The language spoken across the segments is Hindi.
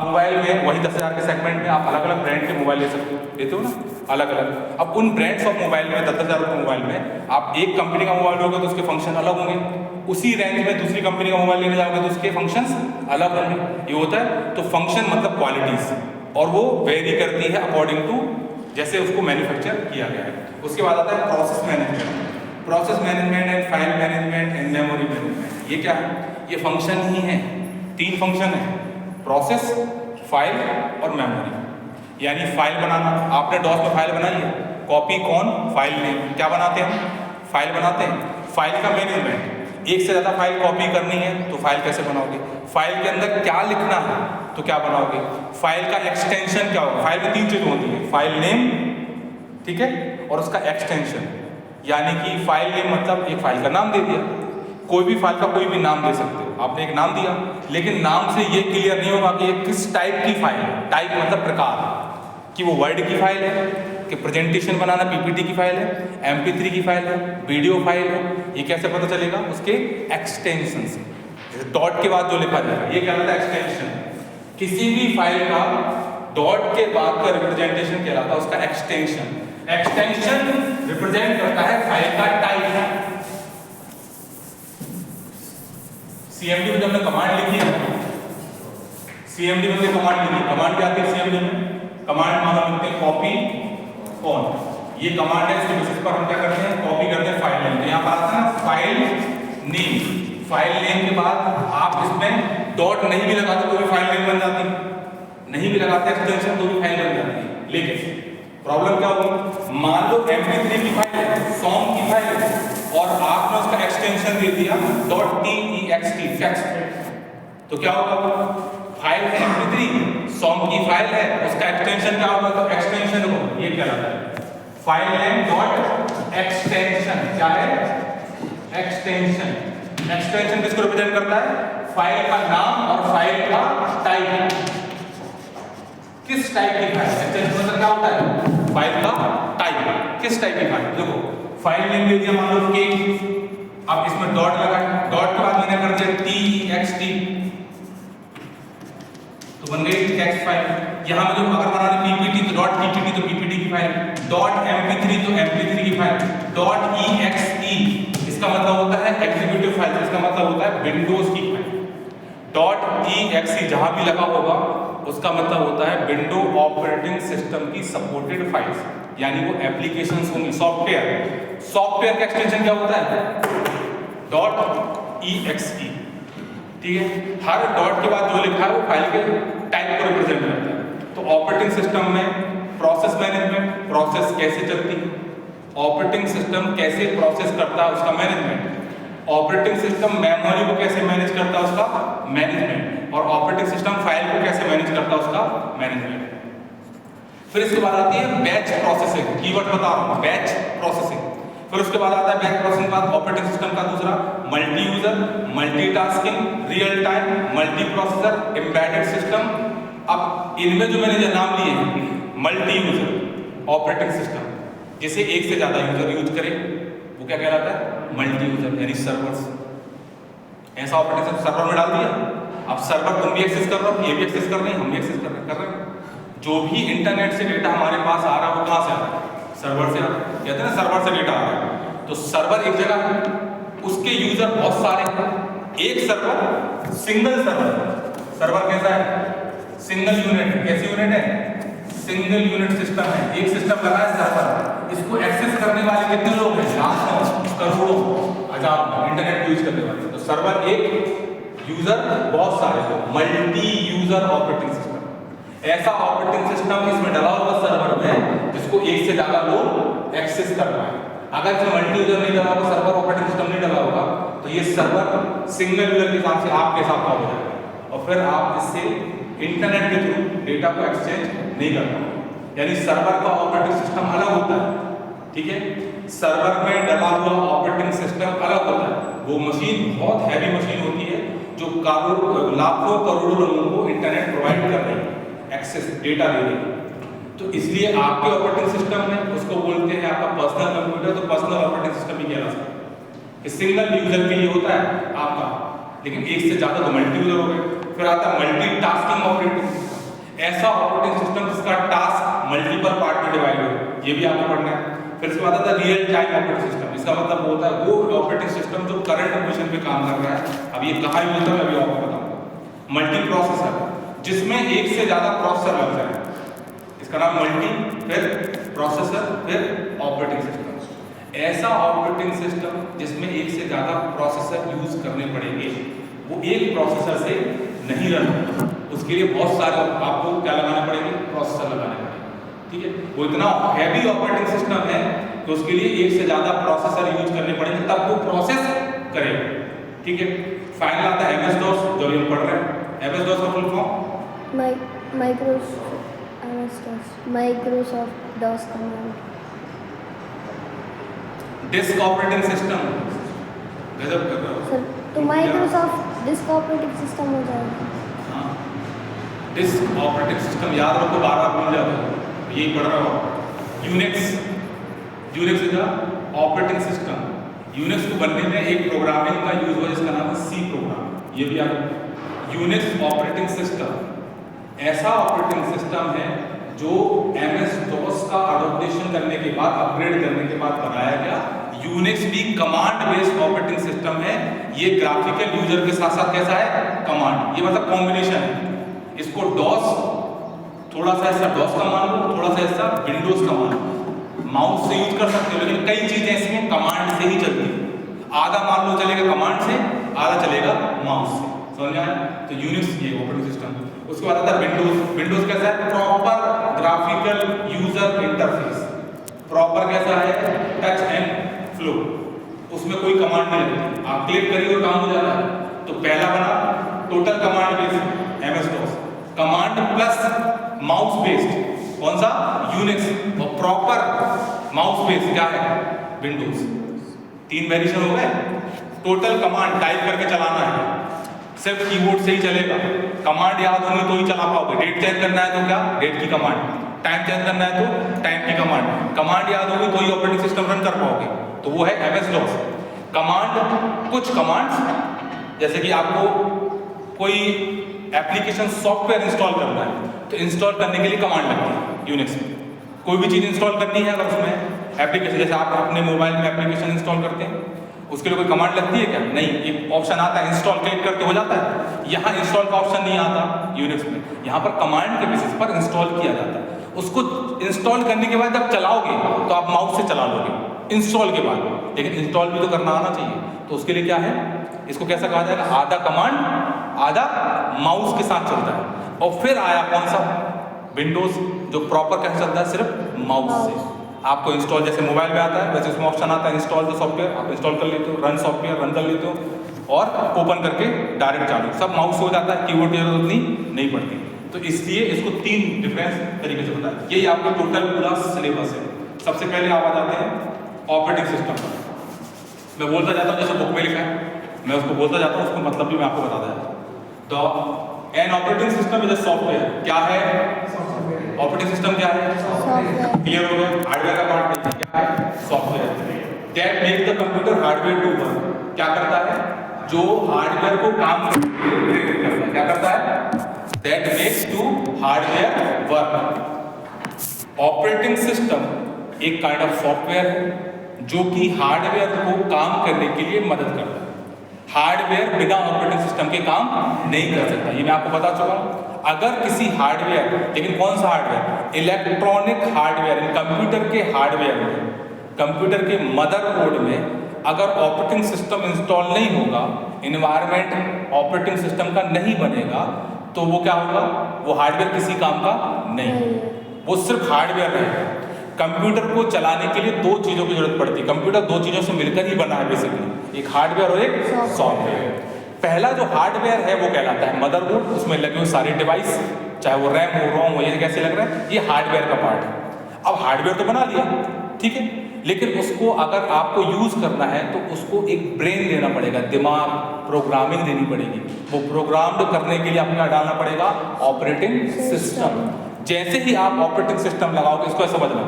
मोबाइल में वही 10,000 के सेगमेंट में आप अलग अलग ब्रांड के मोबाइल ले सकते हो, लेते हो ना अलग अलग। अब उन ब्रांड्स ऑफ मोबाइल में 10,000 रुपये मोबाइल में आप एक कंपनी का मोबाइल लोगे तो उसके फंक्शन अलग होंगे, उसी रेंज में दूसरी कंपनी का मोबाइल लेने जाओगे तो उसके फंक्शंस अलग होंगे। ये होता है। तो फंक्शन मतलब क्वालिटीज, और वो वेरी करती है अकॉर्डिंग टू जैसे उसको मैन्युफैक्चर किया गया है। उसके बाद आता है process management. Process management and file management and memory management. ये क्या है? ये फंक्शन ही है, 3 फंक्शन है, प्रोसेस, फाइल और मेमोरी। यानी फाइल बनाना, आपने डॉस में फाइल बनाई है, कॉपी कौन, फाइल नेम, क्या बनाते हैं? फाइल बनाते हैं। फाइल का मैनेजमेंट, एक से ज़्यादा फाइल कॉपी करनी है तो फाइल कैसे बनाओगे? फाइल के अंदर क्या लिखना है तो क्या बनाओगे? फाइल का एक्सटेंशन क्या होगा? फाइल में 3 चीज़ होती है, फाइल नेम, ठीक है, और उसका एक्सटेंशन। यानी कि फाइल नेम मतलब एक फाइल का नाम दे दिया, कोई भी फाइल का कोई भी नाम दे सकते हो, आपने एक नाम दिया, लेकिन नाम से ये क्लियर नहीं होगा कि ये किस टाइप की फाइल है। टाइप मतलब प्रकार, कि वो वर्ड की फाइल है, कि प्रेजेंटेशन बनाना पीपीटी की फाइल है, MP3 की फाइल है, वीडियो फाइल है। ये कैसे पता चलेगा? उसके एक्सटेंशन से। जैसे डॉट के बाद जो लिखा जाएगा ये क्या होता है? एक्सटेंशन। किसी भी फाइल का डॉट के बाद का रिप्रेजेंटेशन कहलाता है उसका एक्सटेंशन। एक्सटेंशन रिप्रेजेंट करता है फाइल का टाइप। CMD में जब हमने कमांड लिखी है, CMD में कमांड लिखी, कमांड क्या आती है CMD में? कमांड मान लिखते हैं कॉपी ऑन, ये कमांड है, इसके बेसिस पर हम क्या करते हैं? कॉपी करते हैं फाइल नेम। तो यहाँ पर आता है ना फाइल नेम। फाइल नेम के बाद आप इसमें डॉट नहीं भी लगाते तो भी फाइल नेम बन जाती है, नहीं भी लगाते एक्सटेंशन तो भी फाइल बन जाती है। लेकिन प्रॉब्लम क्या होगी? मान लो MP3 की फाइल है, सॉन्ग की फाइल है, और आपने उसका एक्सटेंशन दे दिया .text, तो क्या होगा? फाइल है MP3, सॉन्ग की फाइल है, उसका एक्सटेंशन क्या होगा? तो एक्सटेंशन हो, ये क्या होता है? File name dot extension. क्या है? एक्सटेंशन। एक्सटेंशन किसको रिप्रेजेंट करता है? फाइल का नाम और फाइल का टाइप। किस टाइप की फाइल? एक्सटेंशन मतलब क्या होता है? फाइल का टाइप, किस टाइप की फाइल। देखो फाइल नेम दे दिया मान लो के, अब इसमें डॉट लगाए, डॉट के बाद मैंने कर दिया TXT, तो बन गई टेक्स्ट फाइल। यहां में जो अगर बनाना PPT तो डॉट PPT तो PPT की फाइल, डॉट MP3 तो MP3 की फाइल, डॉट EXE इसका मतलब होता है एग्जीक्यूटिव फाइल, इसका मतलब होता है विंडोज की फाइल। डॉट EXE जहां भी लगा होगा उसका मतलब होता है विंडो ऑपरेटिंग सिस्टम की सपोर्टेड फाइल्स, यानी वो एप्लीकेशंस होंगी, सॉफ्टवेयर। सॉफ्टवेयर का एक्सटेंशन क्या होता है? डॉट .exe, ठीक है। हर डॉट के बाद जो लिखा है वो फाइल के टाइप को रिप्रेजेंट करता है। तो ऑपरेटिंग सिस्टम में प्रोसेस मैनेजमेंट, प्रोसेस कैसे चलती है, ऑपरेटिंग सिस्टम कैसे प्रोसेस करता है उसका मैनेजमेंट, ऑपरेटिंग सिस्टम मेमोरी को कैसे मैनेज करता है उसका मैनेजमेंट, और ऑपरेटिंग सिस्टम फाइल को कैसे मैनेज करता है उसका मैनेजमेंट। फिर इसके बाद आती है बैच प्रोसेसिंग, कीवर्ड बता रहा हूं, बैच प्रोसेसिंग। फिर उसके बाद आता है बैच प्रोसेसिंग बाद ऑपरेटिंग सिस्टम का दूसरा multi user, multitasking, real time, multi processor, embedded system. अब इनमें जो मैंने जो नाम लिए हैं, मल्टी यूजर ऑपरेटिंग सिस्टम, जैसे एक से ज्यादा यूजर यूज करें वो क्या कहलाता है? मल्टी यूजर, यानी सर्वर्स। ऐसा ऑपरेटिंग सिस्टम सर्वर में डाल दिया, अब सर्वर तुम भी एक्सेस कर रहे हो, ये भी एक्सेस कर रहे हैं, हम भी एक्सेस कर रहे हैं। जो भी इंटरनेट से डेटा हमारे पास आ रहा है वो कहां से आ रहा है? सर्वर से आ रहा है। कहते हैं ना सर्वर से डेटा आ रहा है, तो सर्वर एक जगह है, उसके यूजर बहुत सारे हैं। एक सर्वर सिंगल सर्वर कैसा है? Single unit. कैसी यूनिट है? सिंगल यूनिट सिस्टम है, एक सिस्टम लगा है सर्वर, इसको एक्सेस करने वाले कितने लोग हैं? लाखों, करोड़ों, हजारों इंटरनेट यूज करने वाले। तो सर्वर एक, यूजर बहुत सारे लोग, मल्टी यूजर ऑपरेटिंग सिस्टम। ऐसा ऑपरेटिंग सिस्टम इसमें डला होगा सर्वर में जिसको एक से ज्यादा लोग एक्सेस कर पाए। अगर इसमें मल्टी यूजर नहीं डला होगा, सर्वर ऑपरेटिंग सिस्टम नहीं डला होगा, तो ये सर्वर सिंगल यूजर के हिसाब से आपके हिसाब का हो जाएगा, और फिर आप इससे इंटरनेट के थ्रू डेटा को एक्सचेंज नहीं कर पाओगे। यानी सर्वर का ऑपरेटिंग सिस्टम अलग होता है, ठीक है। सर्वर में डला हुआ ऑपरेटिंग सिस्टम अलग होता है। वो मशीन बहुत हैवी मशीन होती है जो लाखों करोड़ों लोगों को इंटरनेट प्रोवाइड कर रही है, एक्सेस डेटा दे रही है। तो इसलिए आपके ऑपरेटिंग सिस्टम में उसको बोलते हैं आपका पर्सनल कंप्यूटर, तो पर्सनल ऑपरेटिंग सिस्टम भी कहलाता है कि सिंगल यूजर के लिए होता है आपका, लेकिन एक से ज्यादा तो मल्टी यूजर हो गए। फिर आता है मल्टीटास्किंग ऑपरेटिंग सिस्टम। ये भी आपको पढ़ना है। फिर इसके बाद आता है रियल टाइम ऑपरेटिंग सिस्टम। इसका मतलब वो होता है वो ऑपरेटिंग सिस्टम जो करंट पोजीशन पे काम कर रहा है। अब ये कहाँ यूज होता है अभी आपको बताऊंगा। मल्टी प्रोसेसर, जिसमें एक से ज्यादा प्रोसेसर लग जाए, इसका नाम मल्टी, फिर प्रोसेसर, फिर ऑपरेटिंग सिस्टम। ऐसा ऑपरेटिंग सिस्टम जिसमें एक से ज्यादा प्रोसेसर यूज करने पड़ेंगे, वो एक प्रोसेसर से नहीं रन होगा। उसके लिए बहुत सारे आपको क्या लगाने पड़ेंगे, प्रोसेसर लगाने पड़ेंगे। ठीक है, वो इतना हैवी ऑपरेटिंग सिस्टम है कि उसके लिए एक से ज्यादा प्रोसेसर यूज करने पड़ेंगे, तब वो प्रोसेस करेगा। ठीक है, फाइनल आता है MS DOS, जो हम पढ़ रहे हैं। MS DOS का full form Microsoft DOS command. Disk operating system, गजब कर रहा हो सर, तो माइक्रोसॉफ्ट डिस्क ऑपरेटिंग सिस्टम हो जाएगा। हाँ, डिस्क ऑपरेटिंग सिस्टम याद रखो, बार-बार भूल जाते हो, यही पढ़ रहा हो। Unix is the operating system. Unix को बनने में एक प्रोग्रामिंग का यूज हुआ जिसका नाम है C प्रोग्राम। ये भी आप यूनिक्स ऑपरेटिंग सिस्टम ऐसा ऑपरेटिंग सिस्टम है जो MS DOS का अडॉप्टेशन करने के बाद, अपग्रेड करने के बाद बनाया गया। यूनिक्स भी कमांड बेस्ड ऑपरेटिंग सिस्टम है। ये ग्राफिकल यूजर के साथ साथ कैसा है, कमांड, ये मतलब कॉम्बिनेशन है। इसको DOS, थोड़ा सा ऐसा DOS का मान लो, थोड़ा सा ऐसा विंडोज का मान लो। माउस से यूज कर सकते हो, लेकिन कई चीजें इसमें कमांड से ही चलती है। आधा मान लो चलेगा कमांड से, आधा चलेगा माउस से। समझ में आया? तो यूनिक्स ये ऑपरेटिंग सिस्टम। उसके बाद आता है विंडोज। विंडोज कैसा है, proper graphical user interface. Proper कैसा है, टच एंड फ्लो, उसमें कोई कमांड नहीं लगती, आप क्लिक करिए और काम हो जाता है। तो पहला बना total command based MS DOS, command plus mouse based कौन सा, यूनिक्स, और प्रॉपर माउस बेस्ड क्या है, विंडोज। 3 वेरिएशन हो गए। टोटल कमांड टाइप करके चलाना है, सिर्फ कीबोर्ड से ही चलेगा। कमांड याद होनी तो ही चला पाओगे। डेट चेंज करना है तो क्या, डेट की कमांड, टाइम चेंज करना है तो टाइम की कमांड। कमांड याद होगी तो ही ऑपरेटिंग सिस्टम रन कर पाओगे। तो वो है MS DOS। कमांड, कुछ कमांड्स जैसे कि आपको कोई एप्लीकेशन सॉफ्टवेयर इंस्टॉल करना है तो इंस्टॉल करने के लिए कमांड लगती है यूनिक्स में। कोई भी चीज़ इंस्टॉल करनी है अगर उसमें एप्लीकेशन, जैसे आप अपने मोबाइल में एप्लीकेशन इंस्टॉल करते हैं, उसके लिए कोई कमांड लगती है क्या, नहीं। एक ऑप्शन आता है इंस्टॉल, क्लिक करके हो जाता है। यहाँ इंस्टॉल का ऑप्शन नहीं आता यूनिक्स में, यहाँ पर कमांड के बेसिस पर इंस्टॉल किया जाता है। उसको इंस्टॉल करने के बाद जब चलाओगे तो आप माउस से चला लोगे इंस्टॉल के बाद, लेकिन इंस्टॉल भी तो करना आना चाहिए। तो उसके लिए क्या है, इसको कैसा कहा जाएगा, आधा कमांड आधा माउस के साथ चलता है। और फिर आया कौन सा, विंडोज, जो प्रॉपर कैसे चलता है, सिर्फ माउस से। आपको इंस्टॉल जैसे मोबाइल में आता है वैसे उसमें ऑप्शन आता है इंस्टॉल द सॉफ्टवेयर, आप इंस्टॉल कर लेते हो, रन सॉफ्टवेयर रन कर लेते हो और ओपन करके डायरेक्ट चालू, सब माउस हो जाता है, कीबोर्ड की जरूरत नहीं पड़ती। तो इसलिए इसको 3 डिफरेंस तरीके से बताया। यही आपका टोटल पूरा सिलेबस है। सबसे पहले आप आ जाते हैं ऑपरेटिंग सिस्टम पर। मैं बोलता जाता हूँ, जैसे बुक में लिखा है मैं उसको बोलता जाता हूँ, उसको मतलब भी मैं आपको बताता जाता हूँ। तो an operating system is a software. क्या है, ऑपरेटिंग सिस्टम क्या है, क्लियर हो गया। हार्डवेयर का पार्ट नहीं, क्या है, software. That make the computer hardware to work. क्या करता है, जो हार्डवेयर को काम करता है, क्या करता है, that makes to hardware work. Operating system एक काइंड ऑफ सॉफ्टवेयर है जो कि हार्डवेयर को काम करने के लिए मदद करता है। हार्डवेयर बिना ऑपरेटिंग सिस्टम के काम नहीं कर सकता, ये मैं आपको बता चुका हूँ। अगर किसी हार्डवेयर, लेकिन कौन सा हार्डवेयर, इलेक्ट्रॉनिक हार्डवेयर, कंप्यूटर के हार्डवेयर में, कंप्यूटर के मदरबोर्ड में अगर ऑपरेटिंग सिस्टम इंस्टॉल नहीं होगा, इन्वायरमेंट ऑपरेटिंग सिस्टम का नहीं बनेगा, तो वो क्या होगा, वो हार्डवेयर किसी काम का नहीं, वो सिर्फ हार्डवेयर रहेगा। कंप्यूटर को चलाने के लिए 2 चीज़ों की जरूरत पड़ती है। कंप्यूटर 2 चीज़ों से मिलकर ही बना है बेसिकली, एक हार्डवेयर और एक सॉफ्टवेयर। पहला जो हार्डवेयर है वो कहलाता है मदरबोर्ड, उसमें लगे हुए सारे डिवाइस, चाहे वो रैम हो, रोम हो, ये कैसे लग रहा है, ये हार्डवेयर का पार्ट है। अब हार्डवेयर तो बना लिया, ठीक है, लेकिन उसको अगर आपको यूज करना है तो उसको एक ब्रेन देना पड़ेगा, दिमाग, प्रोग्रामिंग देनी पड़ेगी। वो प्रोग्राम्ड करने के लिए आपको क्या डालना पड़ेगा, ऑपरेटिंग सिस्टम। जैसे ही आप ऑपरेटिंग सिस्टम लगाओगे, इसको ऐसा समझना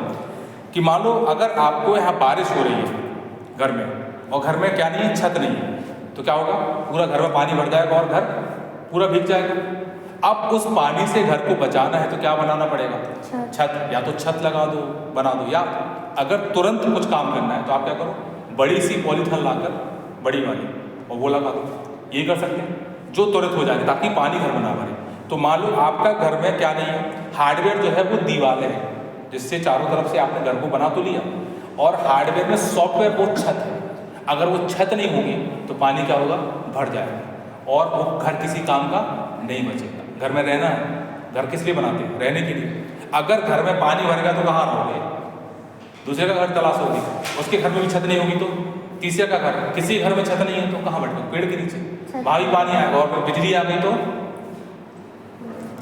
कि मान लो अगर आपको यहाँ बारिश हो रही है घर में, और घर में क्या नहीं, छत नहीं है, तो क्या होगा, पूरा घर में पानी भर जाएगा और घर पूरा भीग जाएगा। अब उस पानी से घर को बचाना है तो क्या बनाना पड़ेगा? छत। छत। या तो छत लगा दो, बना दो, या अगर तुरंत कुछ काम करना है तो आप क्या करो, बड़ी सी पॉलीथीन लाकर, बड़ी वाली, और वो लगा दो। ये कर सकते हैं जो तुरंत हो जाए ताकि पानी घर में ना भरे। तो मान लो आपका घर में क्या नहीं है, हार्डवेयर जो है वो दीवारें हैं जिससे चारों तरफ से आपने घर को बना तो लिया, और हार्डवेयर में सॉफ्टवेयर वो छत है। अगर वो छत नहीं होगी तो पानी क्या होगा, भर जाएगा और वो घर किसी काम का नहीं बचेगा। घर में रहना है, घर किस लिए बनाते हैं? रहने के लिए। अगर घर में पानी भर गया तो कहाँ रहोगे? दूसरे का घर तलाश होगी, उसके घर में भी छत नहीं होगी तो तीसरे का घर, किसी घर में छत नहीं है तो कहाँ बैठो? पेड़ के नीचे। वहाँ भी पानी आएगा और बिजली आ गई तो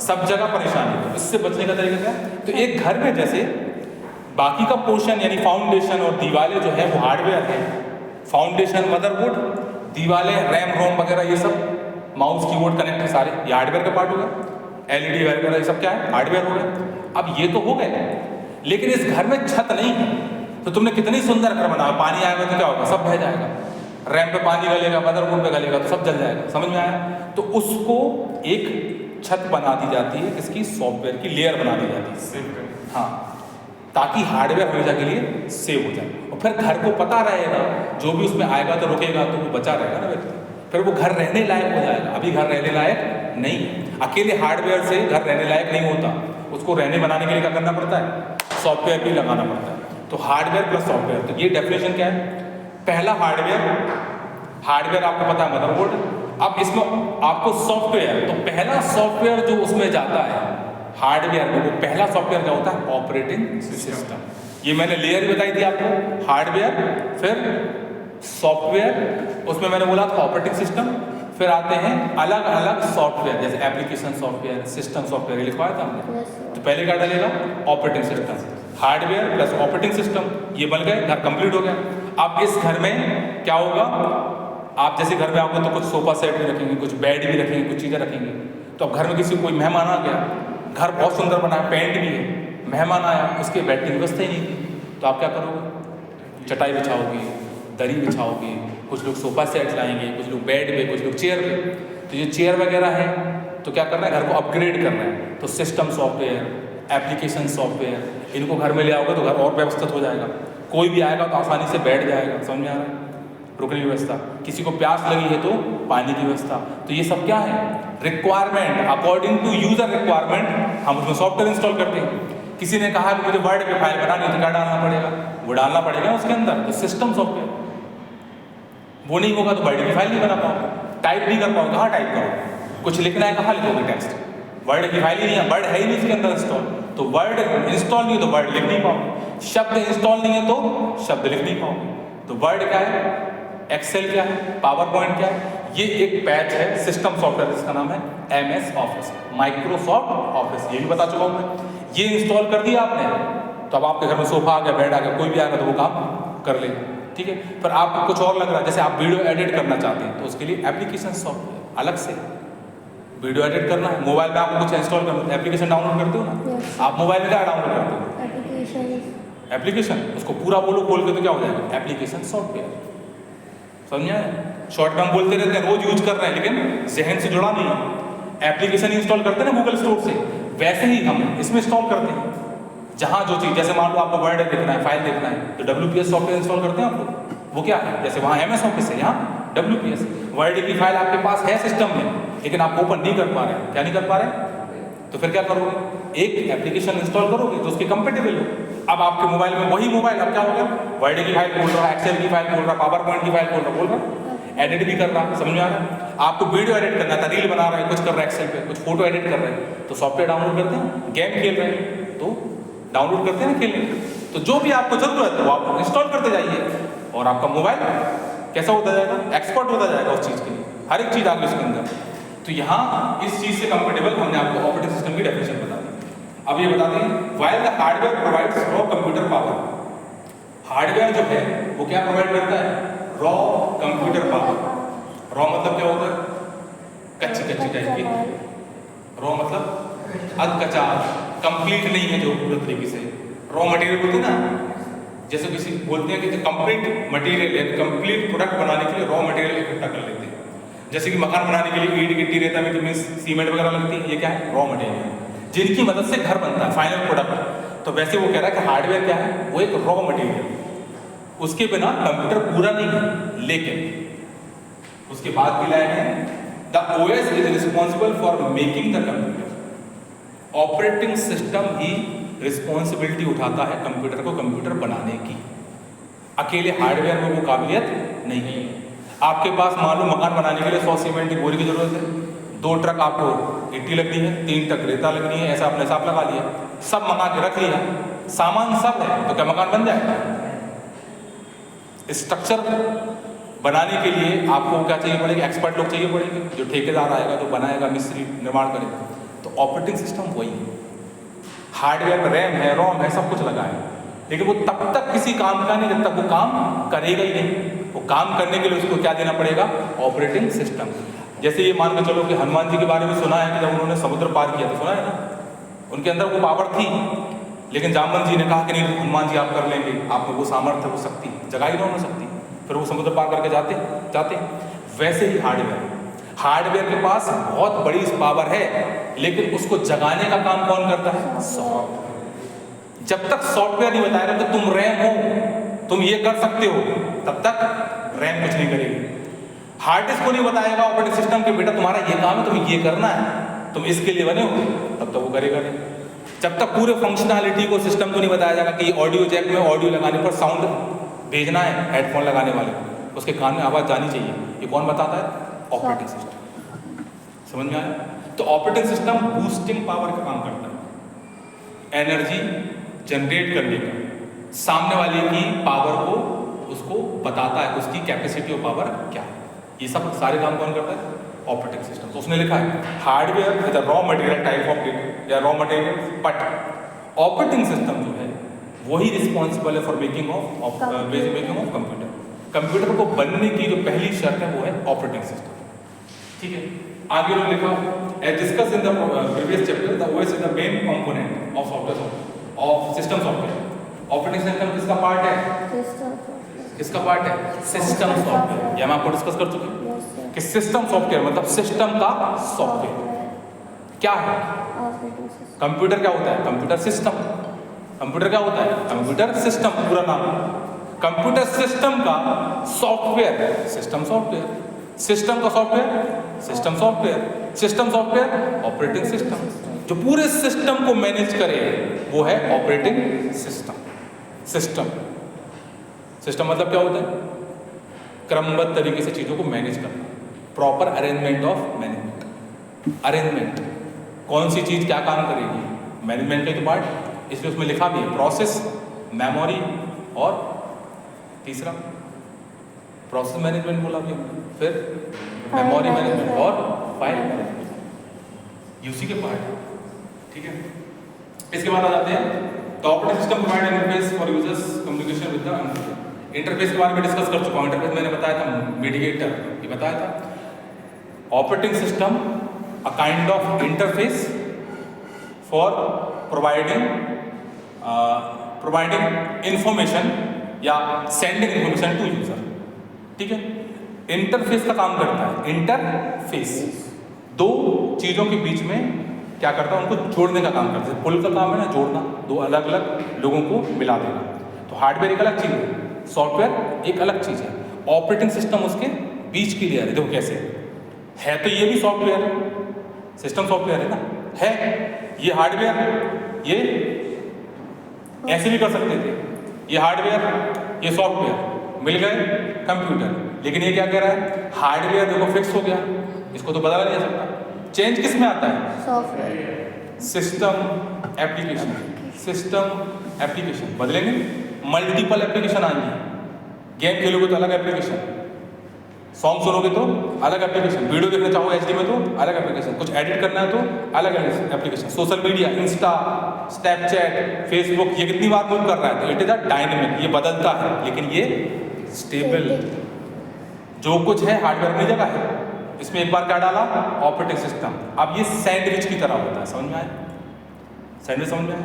सब जगह परेशानी। तो इससे बचने का तरीका क्या है? तो एक घर में जैसे बाकी का पोर्शन यानी फाउंडेशन और दीवारें जो है वो हार्डवेयर है, फाउंडेशन मदरबोर्ड, दीवारें रैम रोम वगैरह ये सब, माउस कीबोर्ड कनेक्टर सारे ये हार्डवेयर का पार्ट हो गया। एलईडी वगैरह ये सब क्या है, हार्डवेयर हो गया। अब ये तो हो गए, लेकिन इस घर में छत नहीं है तो तुमने कितनी सुंदर घर बनाया, पानी आएगा तो क्या होगा, सब बह जाएगा। रैम पे पानी गलेगा, मदरबोर्ड पे गलेगा तो सब जल जाएगा। समझ में आया? तो उसको एक छत बना दी जाती है, किसकी? सॉफ्टवेयर की लेयर बना दी जाती है, हाँ, ताकि हार्डवेयर हमेशा के लिए सेव हो जाए। और फिर घर को पता रहेगा जो भी उसमें आएगा तो रुकेगा तो वो बचा रहेगा ना व्यक्ति, फिर वो घर रहने लायक हो जाएगा। अभी घर रहने लायक नहीं है, अकेले हार्डवेयर से घर रहने लायक नहीं होता, उसको रहने बनाने के लिए क्या करना पड़ता है? सॉफ्टवेयर भी लगाना पड़ता है। तो हार्डवेयर प्लस सॉफ्टवेयर, तो ये डेफिनेशन क्या है? पहला हार्डवेयर आपको पता है मदरबोर्ड। अब इसमें आपको सॉफ्टवेयर, तो पहला सॉफ्टवेयर जो उसमें जाता है हार्डवेयर में, वो पहला सॉफ्टवेयर क्या होता है? Operating system. ये मैंने लेयर भी बताई थी आपको, हार्डवेयर फिर सॉफ्टवेयर, उसमें मैंने बोला था ऑपरेटिंग सिस्टम, फिर आते हैं अलग अलग सॉफ्टवेयर जैसे एप्लीकेशन सॉफ्टवेयर, सिस्टम सॉफ्टवेयर, ये लिखवाया था हमने। तो पहले क्या डालेगा? Operating system, hardware plus operating system, ये बन गए, घर कंप्लीट हो गया। अब इस घर में क्या होगा? आप जैसे घर में आओगे तो कुछ सोफा सेट भी रखेंगे, कुछ बेड भी रखेंगे, कुछ चीज़ें रखेंगे। तो अब घर में किसी कोई मेहमान आ गया, घर बहुत सुंदर बना है, पेंट भी है, मेहमान आया, उसके बैठने की व्यवस्था ही नहीं थी, तो आप क्या करोगे? चटाई बिछाओगे, दरी बिछाओगे, कुछ लोग सोफा सेट लाएंगे, कुछ लोग बेड पे, कुछ लोग चेयर पे। तो ये चेयर वगैरह है तो क्या करना है? घर को अपग्रेड करना है। तो सिस्टम सॉफ्टवेयर, एप्लीकेशन सॉफ्टवेयर, इनको घर में ले आओगे तो घर और व्यवस्थित हो जाएगा। कोई भी आएगा तो आसानी से बैठ जाएगा। समझ में आ रहा है? रुकने की व्यवस्था, किसी को प्यास लगी है तो पानी की व्यवस्था। तो ये सब क्या है? Requirement, according to user requirement हम उसमें सॉफ्टवेयर इंस्टॉल करते हैं। किसी ने कहा कि मुझे वर्ड पे फाइल बनानी है तो क्या डालना पड़ेगा? वो डालना पड़ेगा उसके अंदर, तो सिस्टम सॉफ्टवेयर। वो नहीं होगा तो वर्ड की फाइल नहीं बना पाओगे, टाइप नहीं कर पाओगे, कहाँ टाइप करोगे? कुछ लिखना है कहाँ लिखोगे टेक्स्ट? वर्ड की फाइल ही नहीं है, वर्ड है ही नहीं उसके अंदर इंस्टॉल, तो वर्ड इंस्टॉल नहीं हो तो वर्ड लिख नहीं पाओगे। शब्द इंस्टॉल नहीं है तो शब्द लिख नहीं पाओगे। तो वर्ड क्या है, एक्सेल क्या है, पावर पॉइंट क्या है? ये एक पैच है सिस्टम सॉफ्टवेयर जिसका नाम है MS ऑफिस, माइक्रोसॉफ्ट ऑफिस, ये भी बता चुका हूँ मैं। ये इंस्टॉल कर दिया आपने तो अब आपके घर में सोफा आ गया, बेड आ गया, कोई भी आएगा तो वो काम कर लेगा। ठीक है, फिर आपको कुछ और लग रहा है, जैसे आप वीडियो एडिट करना चाहते हैं तो उसके लिए एप्लीकेशन सॉफ्टवेयर अलग से, वीडियो एडिट करना है, मोबाइल में आपको कुछ इंस्टॉल करना है, एप्लीकेशन डाउनलोड करते हो ना? Yes. आप मोबाइल में क्या डाउनलोड करते हो? एप्लीकेशन, उसको पूरा बोलो खोल के तो क्या हो जाएगा? Application software. समझ आया? शॉर्ट टर्म बोलते रहते हैं, रोज यूज कर रहे हैं, लेकिन जहन से जुड़ा नहीं है। एप्लीकेशन इंस्टॉल करते हैं ना गूगल स्टोर से, वैसे ही हम इसमें इंस्टॉल करते हैं। जहाँ जो चीज़, जैसे मान लो आपको वर्ड देखना है, फाइल देखना है, तो WPS सॉफ्टवेयर इंस्टॉल करते हैं आप लोग। वो क्या है? जैसे वहाँ MS ऑफिस है, यहाँ WPS। वर्ड की फाइल आपके पास है सिस्टम में, लेकिन आप ओपन नहीं कर पा रहे हैं। क्या नहीं कर पा रहे? तो फिर क्या करोगे? एक एप्लीकेशन इंस्टॉल करोगे जो उसके कंपेटेबल हो। अब आपके मोबाइल में वही मोबाइल अब क्या हो गया? वर्ड की फाइल खोल रहा है, एक्सेल की फाइल खोल रहा है, पावर पॉइंट की फाइल खोल रहा है, एडिट भी कर रहा है। समझ में आ रहा है? आपको वीडियो एडिट करना था, रील बना रहा है, कुछ कर रहा है एक्सेल पे, कुछ फोटो एडिट कर रहे हैं, तो सॉफ्टवेयर डाउनलोड करते हैं। गेम खेल रहे हैं तो डाउनलोड करते हैं ना खेलने। तो जो भी आपको जरूरत है वो आप इंस्टॉल करते जाइए और आपका मोबाइल कैसा होता जाएगा? एक्सपर्ट होता जाएगा उस चीज़ के लिए, हर एक चीज़ आ गई उसके अंदर। तो यहाँ इस चीज़ से कंफर्टेबल हमने आपको ऑपरेटिंग सिस्टम की डेफिनेशन बता दी। अब ये बताते हैं, while the hardware provides raw computer power. Hardware जो है वो क्या प्रोवाइड करता है? Raw computer power. रॉ मतलब क्या होता है? कच्ची कच्ची टाइप की। रॉ मतलब अधकच्चा, कंप्लीट नहीं है जो पूरे तरीके से। रॉ मटेरियल बोलते हैं ना, जैसे किसी बोलते हैं कि कंप्लीट मटेरियल या कंप्लीट प्रोडक्ट बनाने के लिए रॉ मटेरियल इकट्ठा कर लेते हैं। जैसे कि मकान बनाने के लिए ईंट गिट्टी रेता में तो मीन्स सीमेंट वगैरह लगती है, ये क्या है, रॉ मटेरियल जिनकी मदद से घर बनता है, फाइनल प्रोडक्ट। तो वैसे वो कह रहा है कि हार्डवेयर क्या है, वो एक रॉ मटेरियल, उसके बिना कंप्यूटर पूरा नहीं है। लेकिन उसके बाद भी लाइन है, the OS is responsible for making the computer. Operating system he responsibility उठाता है कंप्यूटर को कंप्यूटर बनाने की, अकेले हार्डवेयर में वो काबिलियत नहीं है। आपके पास मान लो मकान बनाने के लिए 100 सीमेंट की बोरी की जरूरत है, 2 ट्रक आपको गिट्टी लगनी है, 3 ट्रक रेता लगनी है, ऐसा आपने हिसाब लगा लिया, सब मंगा के रख लिया, सामान सब है, तो क्या मकान बन जाएगा? स्ट्रक्चर बनाने के लिए आपको क्या चाहिए पड़ेगा? एक्सपर्ट लोग चाहिए पड़ेंगे, जो ठेकेदार आएगा, जो बनाएगा, मिस्त्री निर्माण करेगा। तो ऑपरेटिंग सिस्टम वही है। हार्डवेयर में रैम है, रोम है, सब कुछ लगा है, लेकिन वो तब तक किसी काम का नहीं जब तक वो काम करेगा ही नहीं। वो काम करने के लिए उसको क्या देना पड़ेगा? Operating system. जैसे ये मान के चलो कि हनुमान जी के बारे में सुना है कि जब उन्होंने समुद्र पार किया था, सुना है ना, उनके अंदर वो पावर थी, लेकिन जामवंत जी ने कहा कि नहीं हनुमान जी आप कर लेंगे, आप में वो सामर्थ्य, वो शक्ति जगा ही ना सकती, फिर वो समुद्र पार करके जाते। वैसे ही हार्डवेयर के पास बहुत बड़ी पावर है, लेकिन उसको जगाने का काम कौन करता है? सॉफ्टवेयर। जब तक सॉफ्टवेयर नहीं बताएगा कि तुम रैम हो, तुम ये कर सकते हो, तब तक रैम कुछ नहीं करेगी। हार्ड डिस्क को नहीं बताएगा ऑपरेटिंग सिस्टम के बेटा तुम्हारा ये काम है, तुम्हें ये करना है, तुम इसके लिए बने हो, तब तक वो करेगा नहीं। जब तक पूरे फंक्शनैलिटी को सिस्टम को नहीं बताया जाएगा कि ऑडियो जैक में ऑडियो लगाने पर साउंड भेजना है, हेडफोन लगाने वाले उसके कान में आवाज़ जानी चाहिए, ये कौन बताता है? Operating system. समझ में आया? तो ऑपरेटिंग सिस्टम बूस्टिंग पावर का काम करता है, एनर्जी जनरेट करने का, सामने वाले की पावर को उसको बताता है, उसकी कैपेसिटी ऑफ पावर क्या है। ये सब सारे काम कौन करता है? Operating system. तो उसने लिखा है hardware is a raw material type of data या raw material, but operating system जो है वही रिस्पॉन्सिबल है for making of computer. Computer को बनने की जो पहली शर्त है वो है ऑपरेटिंग सिस्टम। ठीक है, आगे उन्होंने लिखा as discussed in the previous chapter, the OS is the main component of software of system software. Operating system किसका पार्ट है? किसका पार्ट है? System software. ये हम आपको डिस्कस कर चुके हैं कि सिस्टम सॉफ्टवेयर मतलब सिस्टम का सॉफ्टवेयर क्या है? कंप्यूटर क्या होता है? Computer system. कंप्यूटर क्या होता है? कंप्यूटर सिस्टम, पूरा नाम। कंप्यूटर सिस्टम का सॉफ्टवेयर सिस्टम सॉफ्टवेयर, सिस्टम का software system software, system software operating system. जो पूरे सिस्टम को मैनेज करे वो है ऑपरेटिंग सिस्टम। सिस्टम मतलब क्या होता है? क्रमबद्ध तरीके से चीजों को मैनेज करना, proper arrangement of management. Arrangement, कौन सी चीज क्या काम करेगी, मैनेजमेंट का तो पार्ट, इसलिए उसमें लिखा भी है प्रोसेस, मेमोरी और तीसरा प्रोसेस मैनेजमेंट बोला भी हमने, फिर मेमोरी मैनेजमेंट और फाइल मैनेजमेंट, यूसी के पार्ट। ठीक है, इसके बाद आ जाते हैं तो operating system provide interface for users communication with the interface के बारे में डिस्कस कर चुका हूँ। इंटरफेस मैंने बताया था, मीडिएटर ये बताया था। Operating system a kind of interface for providing information या सेंडिंग इंफॉर्मेशन टू यूजर। ठीक है, इंटरफेस का काम करता है। इंटरफेस दो चीजों के बीच में क्या करता है? उनको जोड़ने का काम करता है। पुल का काम है ना, जोड़ना, दो अलग अलग लोगों को मिला देना। तो हार्डवेयर एक अलग चीज है, सॉफ्टवेयर एक अलग चीज है, ऑपरेटिंग सिस्टम उसके बीच की लेयर है। देखो कैसे है, तो ये भी सॉफ्टवेयर, सिस्टम सॉफ्टवेयर है ना, है ये हार्डवेयर, ये ऐसे भी कर सकते थे, ये हार्डवेयर ये सॉफ्टवेयर मिल गए कंप्यूटर। लेकिन ये क्या कह रहा है? हार्डवेयर देखो फिक्स हो गया, इसको तो बदला नहीं जा सकता। चेंज किस में आता है? Software, system application, system application बदलेंगे, मल्टीपल एप्लीकेशन आएंगे। गेम खेलोगे तो अलग एप्लीकेशन, सॉन्ग सुनोगे तो अलग एप्लीकेशन, वीडियो देखना चाहो एचडी में तो अलग एप्लीकेशन, कुछ एडिट करना है तो अलग application, social media, Insta, Snapchat, Facebook, ये कितनी बार मूव कर रहा है? तो इट इज अ डायनेमिक, ये बदलता है, लेकिन ये स्टेबल। जो कुछ है हार्डवेयर अपनी जगह है, इसमें एक बार क्या डाला? Operating system. अब ये सैंडविच की तरह होता है, समझ में आया? सैंडविच समझ में आया?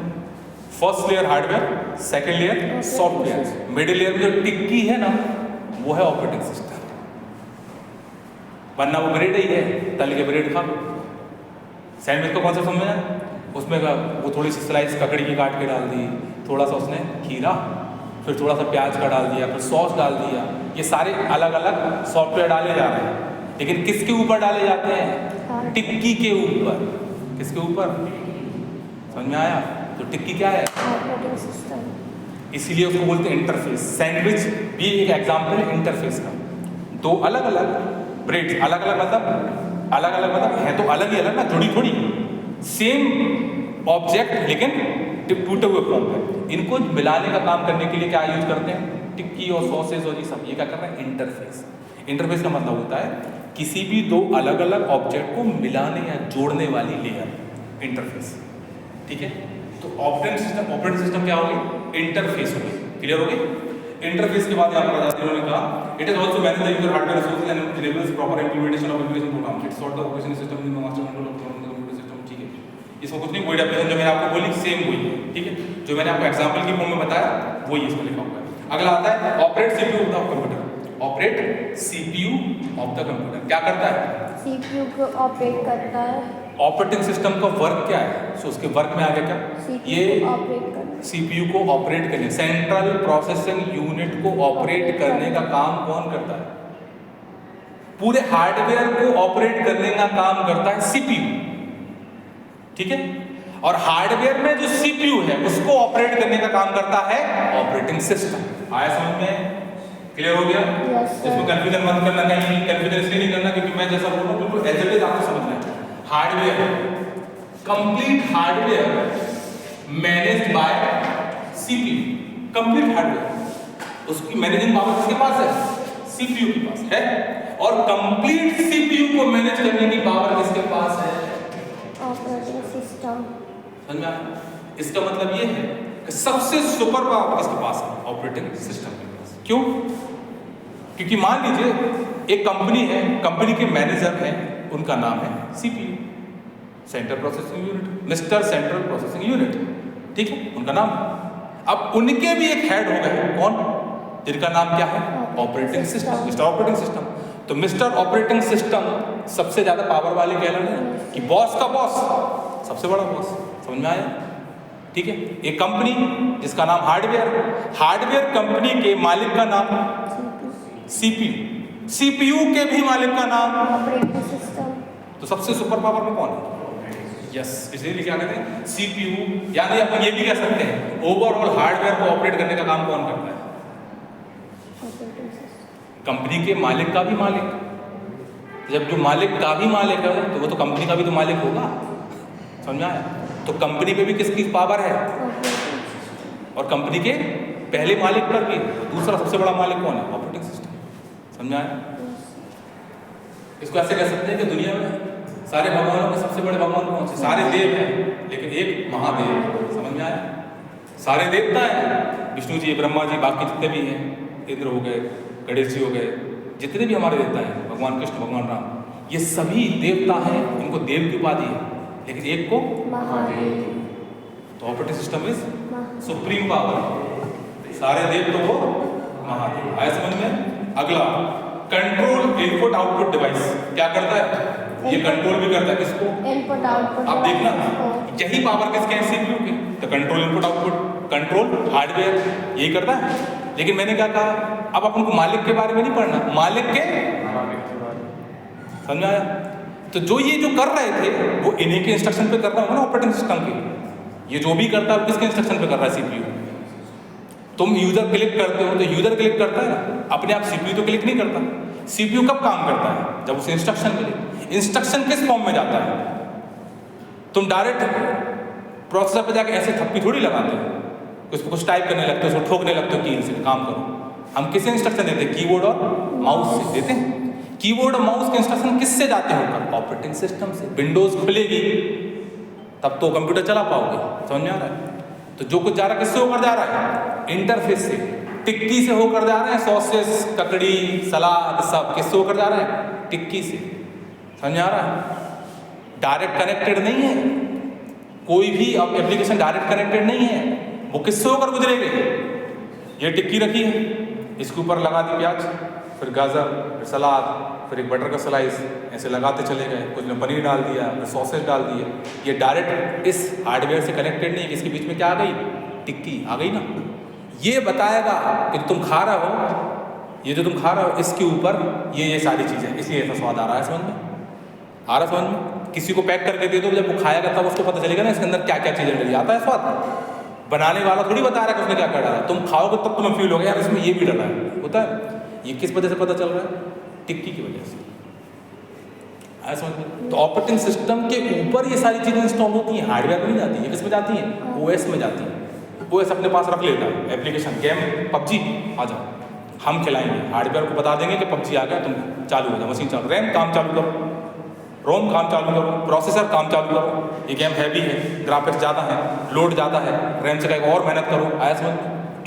First layer hardware, second layer software, middle layer में जो टिक्की है ना वो है ऑपरेटिंग सिस्टम। वरना वो ब्रेड ही है, तल के ब्रेड खा लो। सैंडविच का कॉन्सेप्ट समझा? उसमें वो थोड़ी सी स्लाइस ककड़ी की काट के डाल दी, थोड़ा सा उसने खीरा, फिर थोड़ा सा प्याज का डाल दिया, फिर सॉस डाल दिया। ये सारे अलग अलग सॉफ्टवेयर डाले जा रहे हैं, लेकिन किसके ऊपर डाले जाते हैं? टिक्की के ऊपर। किसके ऊपर? समझ में आया? तो टिक्की क्या है? Operating system. इसीलिए उसको बोलते हैं इंटरफेस। सैंडविच भी एक एग्जाम्पल है इंटरफेस का। दो अलग अलग ब्रेड्स, अलग अलग मतलब है तो अलग ही अलग ना, जुड़ी थोड़ी, सेम ऑब्जेक्ट लेकिन टूटे हुए फॉर्म में। इनको मिलाने का काम करने के लिए क्या यूज करते हैं? टिक्की और सॉसेज और ये सब। ये क्या कर रहे हैं? इंटरफेस। इंटरफेस का मतलब होता है किसी भी दो अलग अलग ऑब्जेक्ट को मिलाने या जोड़ने वाली लेयर, इंटरफेस। ठीक है, तो ऑपरेटिंग सिस्टम क्या होगी? इंटरफेस होगी। क्लियर होगी? इंटरफेस के बाद यहाँ पर आजादी उन्होंने कहा it is also manage the user hardware resources and enables proper implementation of application program. It's sort the operation system in master control of computer system. ठीक है, इसमें कुछ नहीं, कोई डेफिनेशन जो मैंने आपको बोली सेम वही है। ठीक है, जो मैंने आपको एग्जांपल की फॉर्म में बताया वही इसमें लिखा हुआ है। अगला आता है operate CPU of the computer. Operate CPU of the computer क्या करता है? सीपीयू को ऑपरेट करता है। ऑपरेटिंग सिस्टम का वर्क क्या है? सो उसके वर्क में आ गया क्या? ये सीपीयू को ऑपरेट करने, सेंट्रल प्रोसेसिंग यूनिट को ऑपरेट करने का काम कौन करता है? पूरे हार्डवेयर को ऑपरेट करने का काम करता है सीपीयू। ठीक है, और हार्डवेयर में जो सीपीयू है उसको ऑपरेट करने का काम करता है ऑपरेटिंग सिस्टम। आया समझ में? क्लियर हो गया? इसमें कंफ्यूजन मत करना, कहीं कंफ्यूजन इसलिए नहीं करना क्योंकि मैं जैसा बोल रहा हूँ बिल्कुल एज इट इज आपको समझना है। Hardware, complete hardware managed by CPU. Complete hardware, उसकी मैनेजिंग पावर किसके पास है? सीपीयू के पास है। और कंप्लीट सीपीयू को मैनेज करने की पावर किसके पास है? Operating system. समझ में आया? इसका मतलब ये है कि सबसे सुपर पावर किसके पास है? ऑपरेटिंग सिस्टम के पास। क्यों? क्योंकि मान लीजिए एक कंपनी है, कंपनी के मैनेजर हैं, उनका नाम है CPU, central processing unit, mister central processing unit. ठीक है, उनका नाम। अब उनके भी एक हेड हो गए, कौन? जिनका नाम क्या है? Operating system, mister operating system. तो मिस्टर ऑपरेटिंग सिस्टम सबसे ज्यादा पावर वाले कह रहे हैं कि बॉस का बॉस, सबसे बड़ा बॉस। समझ में आया? ठीक है, एक कंपनी जिसका नाम हार्डवेयर कंपनी के मालिक का नाम सीपीयू, सीपीयू के भी मालिक का नाम ऑपरेटिंग सिस्टम। तो सबसे सुपर पावर में कौन है? यस, इसलिए क्या कहते हैं? सीपीयू। यानी अपन ये भी कह सकते हैं ओवरऑल हार्डवेयर को ऑपरेट करने का काम कौन करता है? कंपनी के मालिक का भी मालिक। जब जो मालिक का भी मालिक है तो वो तो कंपनी का भी तो मालिक होगा। समझ में आया? तो कंपनी पे भी किसकी पावर है? और कंपनी के पहले मालिक पर भी दूसरा सबसे बड़ा मालिक कौन है? Operating system. समझ में आया? इसको ऐसे कह सकते हैं कि दुनिया में सारे भगवानों के सबसे बड़े भगवान कौन से? सारे देव हैं लेकिन एक महादेव है। समझ में आया? सारे देवता हैं, विष्णु जी, ब्रह्मा जी, बाकी जितने भी हैं, इंद्र हो गए, गणेश जी हो गए, जितने भी हमारे देवता हैं, भगवान कृष्ण, भगवान राम, ये सभी देवता हैं, उनको देव की उपाधि है, लेकिन एक को महादेव। तो operating system is supreme power. सारे देव तो वो महादेव। आया समझ में? अगला कंट्रोल इनपुट आउटपुट डिवाइस क्या करता है? ये कंट्रोल भी करता है किसको? Input output. अब देखना यही पावर किसके है? सीपीयू के। तो control input output, control hardware यही करता है। लेकिन मैंने क्या कहा, अब अपन को मालिक के बारे में नहीं पढ़ना, मालिक के समझ आया? तो जो ये जो कर रहे थे वो इन्हीं के इंस्ट्रक्शन पे कर रहा हूँ ना, ऑपरेटिंग सिस्टम के। ये जो भी करता है वो किसके इंस्ट्रक्शन पे कर रहा है? सीपीयू। तुम यूजर क्लिक करते हो तो यूजर क्लिक करता है ना, अपने आप सीपीयू तो क्लिक नहीं करता। सीपीयू कब काम करता है? जब उसे इंस्ट्रक्शन मिले। इंस्ट्रक्शन किस फॉर्म में जाता है? तुम डायरेक्ट प्रोसेसर पे जाके ऐसे थप्पी थोड़ी लगाते हो, उसको कुछ टाइप करने लगते हो, उसको ठोकने लगते हो कील से, काम करो। हम किससे इंस्ट्रक्शन देते हैं? कीबोर्ड और माउस से देते हैं। कीबोर्ड और माउस के इंस्ट्रक्शन किससे जाते होकर? ऑपरेटिंग सिस्टम से। विंडोज खुलेगी तब तो कंप्यूटर चला पाओगे। समझ में आ रहा है? तो जो कुछ जा रहा है किससे होकर जा रहा है? इंटरफेस से, टिक्की से होकर जा रहे हैं। सॉसेस, ककड़ी, सलाद सब किससे होकर जा रहे हैं? टिक्की से। समझ में आ रहा है? डायरेक्ट कनेक्टेड नहीं है, कोई भी एप्लीकेशन डायरेक्ट कनेक्टेड नहीं है। वो किससे होकर गुजरेगी? ये टिक्की रखी है, इसके ऊपर लगा दी प्याज, फिर गाजर, फिर सलाद, फिर एक बटर का स्लाइस, ऐसे लगाते चले गए। कुछ ने पनीर डाल दिया, फिर सॉसेज डाल दिए। ये डायरेक्ट इस हार्डवेयर से कनेक्टेड नहीं है कि इसके बीच में क्या आ गई, टिक्की आ गई ना। ये बताएगा कि तुम खा रहे हो, ये जो तुम खा रहे हो इसके ऊपर ये सारी चीज़ें, इसलिए ऐसा स्वाद आ रहा है। समझ में आ रहा, समझ में? किसी को पैक करके दे दो, जब वो खाएगा तब उसको पता चलेगा ना इसके अंदर क्या क्या चीज़ें डली। आता है स्वाद। बनाने वाला थोड़ी बता रहा है कि उसने क्या क्या डाला, तुम खाओगे तब तुम्हें फील होगा यार इसमें ये भी डला है। होता है। ये किस वजह से पता चल रहा है, टिक्की की वजह से। आया समझ में? तो ऑपरेटिंग सिस्टम के ऊपर ये सारी चीज़ें इंस्टॉल होती हैं, हार्डवेयर में नहीं जाती है। किस में जाती है, ओएस में जाती है। ओएस अपने पास रख लेता है एप्लीकेशन, गेम पबजी आ जाओ, हम खिलाएंगे। हार्डवेयर को बता देंगे कि पबजी आ गया, तुम चालू हो जाओ, मशीन चालू, रैम काम चालू करो, रोम काम चालू करो, प्रोसेसर काम चालू करो। ये गेम हैवी है, ग्राफिक्स ज़्यादा है, लोड ज़्यादा है, रैम से कहीं और मेहनत करो। आया समझ?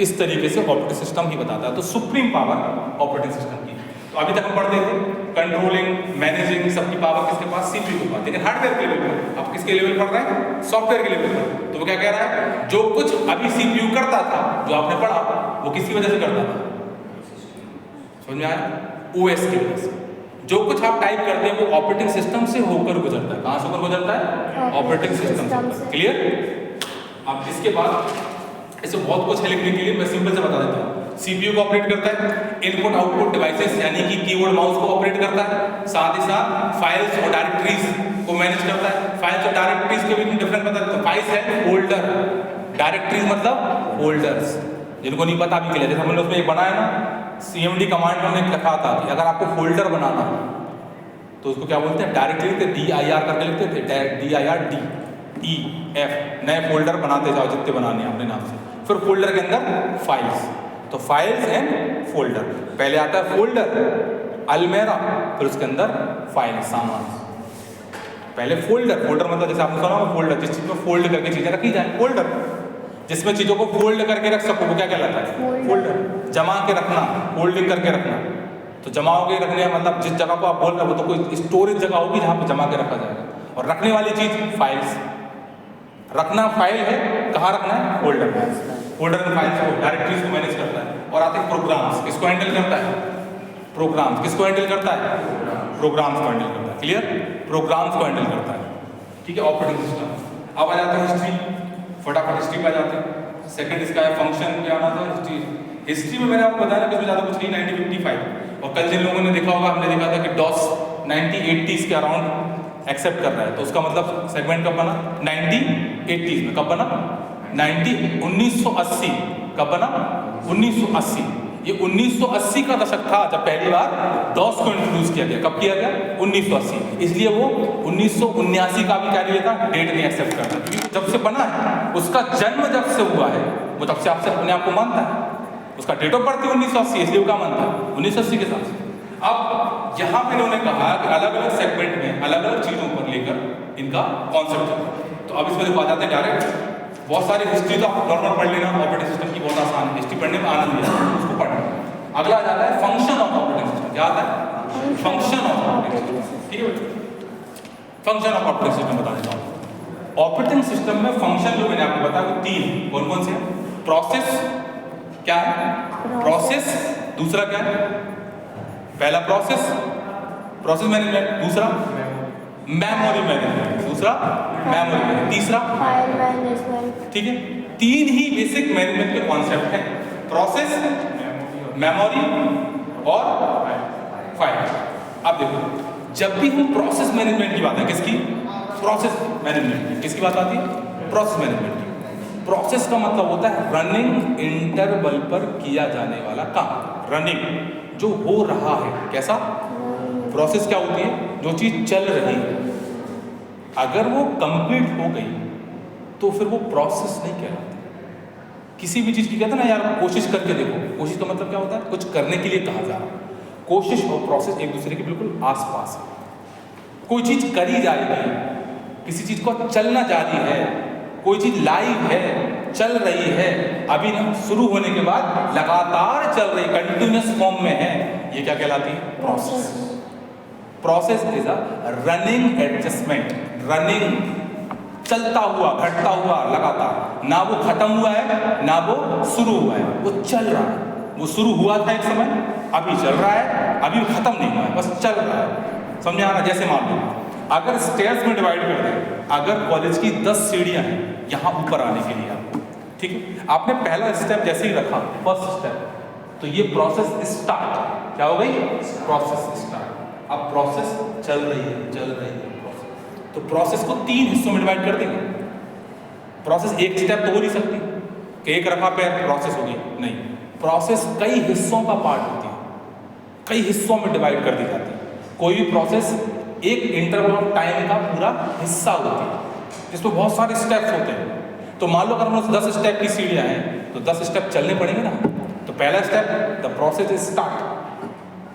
इस तरीके से ऑपरेटिंग सिस्टम ही बताता है। तो सुप्रीम पावर ऑपरेटिंग सिस्टम की। तो अभी तक हम पढ़ते थे कंट्रोलिंग, मैनेजिंग, सबकी पावर किसके पास, सीपीयू के पास। लेकिन हार्डवेयर के लेवल पर, अब किसके लेवल पर पढ़ रहे हैं, सॉफ्टवेयर के लेवल पर। तो वो क्या कह रहा है, जो कुछ अभी सीपीयू करता था, जो आपने पढ़ा, वो किसकी वजह से करता था, समझ में आया? ओएस की वजह से। जो कुछ आप टाइप करते हैं वो ऑपरेटिंग सिस्टम से होकर गुजरता है। कहाँ से होकर गुजरता है, ऑपरेटिंग सिस्टम से। क्लियर? अब इसके बाद इसे बहुत कुछ है लिखने के लिए, मैं सिंपल से बता देता हूँ। सीपीयू को ऑपरेट करता है इनपुट आउटपुट डिवाइसेस, यानी कि कीबोर्ड माउस को ऑपरेट करता है। साथ ही साथ फाइल्स और डायरेक्टरीज को मैनेज करता है। फाइल्स और डायरेक्टरीज के बीच में डिफरेंस बता देता हूँ। फाइल्स है फोल्डर, डायरेक्टरीज मतलब फोल्डर्स। जिनको नहीं पता अभी के लिए, जैसे हमने उसमें एक बनाया ना, CMD कमांड में हमने लिखा था कि अगर आपको फोल्डर बनाना तो उसको क्या बोलते हैं, डायरेक्टली लिखते DIR करके लिखते थे, DIRDEF, नए फोल्डर बनाते जाओ जितने बनाने हैं अपने नाम से। फिर फोल्डर के अंदर फाइल्स, तो फाइल्स एंड फोल्डर। पहले आता है फोल्डर, अलमेरा, फिर उसके अंदर फाइल, सामान। पहले फोल्डर, फोल्डर मतलब जैसे आपने सुना होगा फोल्डर, जिस चीज में फोल्ड करके चीजें रखी जाए, फोल्डर। जिसमें चीजों को फोल्ड करके रख सको वो क्या कहलाता है, फोल्डर। जमा के रखना, फोल्डिंग करके रखना। तो जमा के रखने मतलब जिस जगह को आप बोल रहे हो तो कोई स्टोरेज जगह होगी जहाँ पे जमा के रखा जाएगा। और रखने वाली चीज फाइल्स, रखना फाइल है, कहाँ रखना है, फोल्डर में। फोल्डर में फाइल्स को, डायरेक्टरीज को मैनेज करता है। और आते हैं प्रोग्राम्स, किसको हैंडल करता है, प्रोग्राम्स। किसको हैंडल करता है, प्रोग्राम्स को हैंडल करता है। क्लियर? प्रोग्राम्स को हैंडल करता है। ठीक है, ऑपरेटिंग सिस्टम। अब आ जाता है हिस्ट्री, फटाफट हिस्ट्री पे आ जाते हैं। सेकंड इसका है फंक्शन, क्या आना था, हिस्ट्री। हिस्ट्री में मैंने आपको बताया ना कि इसमें ज़्यादा कुछ नहीं, 1955। और कल जिन लोगों ने देखा होगा, हमने देखा था कि DOS 1980s के अराउंड एक्सेप्ट कर रहा है। तो उसका मतलब सेगमेंट कब बना, 1980s में। कब बना, 1980। कब बना, 1980। ये 1980 का दशक था जब पहली बार DOS को इंट्रोड्यूस किया गया। कब किया गया, 1980। इसलिए वो 1979 का भी क्या नहीं लेता, डेट नहीं एक्सेप्ट करता, क्योंकि जब से बना है, उसका जन्म जब से हुआ है, वो तब से आपसे अपने आप को मानता है। उसका डेट ऑफ बर्थ 1980, इसलिए वो क्या मानता है, 1980 के हिसाब से। अब यहाँ पे इन्होंने कहा कि अलग अलग सेगमेंट में अलग अलग चीजों पर लेकर इनका कॉन्सेप्ट है। तो अब इसमें देखो आ जाते हैं डायरेक्ट। बहुत सारी हिस्ट्री तो आप नॉर्मल पढ़ लेना, ऑपरेटिंग सिस्टम की बहुत आसान है, हिस्ट्री पढ़ने में आनंद है, उसको पढ़ना। अगला आ जाता है फंक्शन ऑफ ऑपरेटिंग सिस्टम। क्या आता है, फंक्शन ऑफ ऑपरेटिंग सिस्टम। ठीक है, फंक्शन ऑफ ऑपरेटिंग सिस्टम बता देता हूँ। ऑपरेटिंग सिस्टम में फंक्शन जो मैंने आपको बताया वो 3, कौन कौन से हैं? प्रोसेस, क्या है, प्रोसेस। दूसरा क्या है, पहला प्रोसेस, प्रोसेस मैनेजमेंट। दूसरा मेमोरी मैनेजमेंट। दूसरा मेमोरी मैनेजमेंट। तीसरा फाइल मैनेजमेंट। ठीक है, 3 ही बेसिक मैनेजमेंट के कॉन्सेप्ट हैं, प्रोसेस, मेमोरी और फाइल। अब देखो, जब भी हम प्रोसेस मैनेजमेंट की बात है, किसकी, प्रोसेस मैनेजमेंट की, किसकी बात आती है, प्रोसेस मैनेजमेंट की। प्रोसेस का मतलब होता है रनिंग इंटरवल पर किया जाने वाला काम, रनिंग जो हो रहा है। कैसा, प्रोसेस क्या होती है, जो चीज चल रही है, अगर वो कंप्लीट हो गई तो फिर वो प्रोसेस नहीं कहलाती। किसी भी चीज की कहते हैं ना यार, कोशिश करके देखो। कोशिश का मतलब क्या होता है, कुछ करने के लिए कहा जा रहा है। कोशिश और प्रोसेस एक दूसरे के बिल्कुल आसपास है। कोई चीज करी जा रही है, किसी चीज को चलना जारी है, कोई चीज लाइव है, चल रही है, अभी ना शुरू होने के बाद लगातार चल रही, कंटिन्यूअस फॉर्म में है, ये क्या कहलाती है, process. Process is a running adjustment, running चलता हुआ, घटता हुआ लगातार, ना वो खत्म हुआ है ना वो शुरू हुआ है, वो चल रहा है। वो शुरू हुआ था एक समय, अभी चल रहा है, अभी खत्म नहीं हुआ है, बस चल रहा है। समझ आ रहा है? जैसे मान लो अगर स्टेयर्स में डिवाइड कर दें, अगर कॉलेज की 10 सीढ़ियाँ हैं यहाँ ऊपर आने के लिए आपको, ठीक है, आपने पहला स्टेप जैसे ही रखा, फर्स्ट स्टेप, तो ये प्रोसेस स्टार्ट क्या हो गई? Process start. अब प्रोसेस चल रही है प्रोसेस। तो प्रोसेस को 3 हिस्सों में डिवाइड कर देंगे। प्रोसेस एक स्टेप तो हो नहीं सकती कि एक रखा पैर प्रोसेस हो गई, नहीं, प्रोसेस कई हिस्सों का पार्ट होती है, कई हिस्सों में डिवाइड कर दी जाती है। कोई भी प्रोसेस एक इंटरवल ऑफ टाइम का पूरा हिस्सा होती है जिसमें बहुत सारे स्टेप्स होते हैं। तो मान लो अगर हम 10 स्टेप की सीढ़ियाँ हैं तो 10 स्टेप चलने पड़ेंगे ना। तो पहला step the process is start,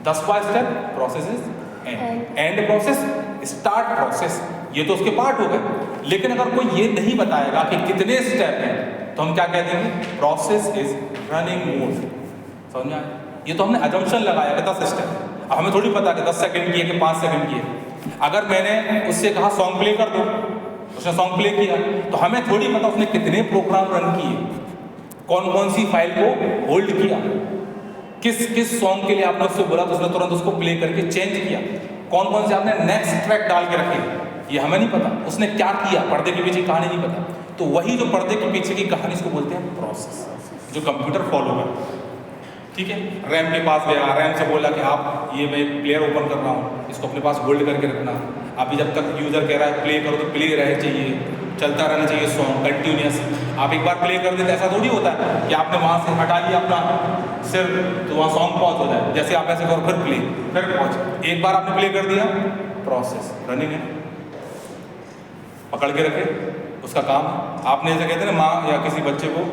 10वां step process is end process, start process, ये तो उसके पार्ट हो गए। लेकिन अगर कोई ये नहीं बताएगा कि कितने स्टेप हैं तो हम क्या कह देंगे? Process is running mode. समझ आए? ये तो हमने अजम्पशन लगाया कि 10 स्टेप, अब हमें थोड़ी पता कि 10 सेकंड की है कि 5 सेकंड की है। अगर मैंने उससे कहा सॉन्ग प्ले कर दो, उसने सॉन्ग प्ले किया, तो हमें थोड़ी पता उसने कितने प्रोग्राम रन किए, कौन कौन सी फाइल को होल्ड किया, किस किस सॉन्ग के लिए आपने उससे बोला तो उसने तुरंत उसको प्ले करके चेंज किया, कौन कौन से आपने नेक्स्ट ट्रैक डाल के रखे, ये हमें नहीं पता। उसने क्या किया, पर्दे के पीछे कहानी नहीं पता। तो वही जो पर्दे के पीछे की कहानी, इसको बोलते हैं प्रोसेस, जो कंप्यूटर फॉलो करता है। ठीक है, रैम के पास गया, रैम से बोला कि आप ये मैं एक प्लेयर ओपन कर रहा हूँ, इसको अपने पास होल्ड करके रखना। अभी जब तक यूज़र कह रहा है प्ले करो तो प्ले रहे चाहिए, चलता रहना चाहिए सॉन्ग कंटिन्यूस। आप एक बार प्ले कर देते, ऐसा थोड़ी होता है कि आपने वहाँ से हटा लिया अपना सिर तो वहाँ सॉन्ग पॉज हो जाए। जैसे आप ऐसे करो फिर प्ले, फिर पॉज, एक बार आपने प्ले कर दिया, प्रोसेस रनिंग है, पकड़ के रखे, उसका काम। आपने जैसे कहते हैं ना, माँ या किसी बच्चे को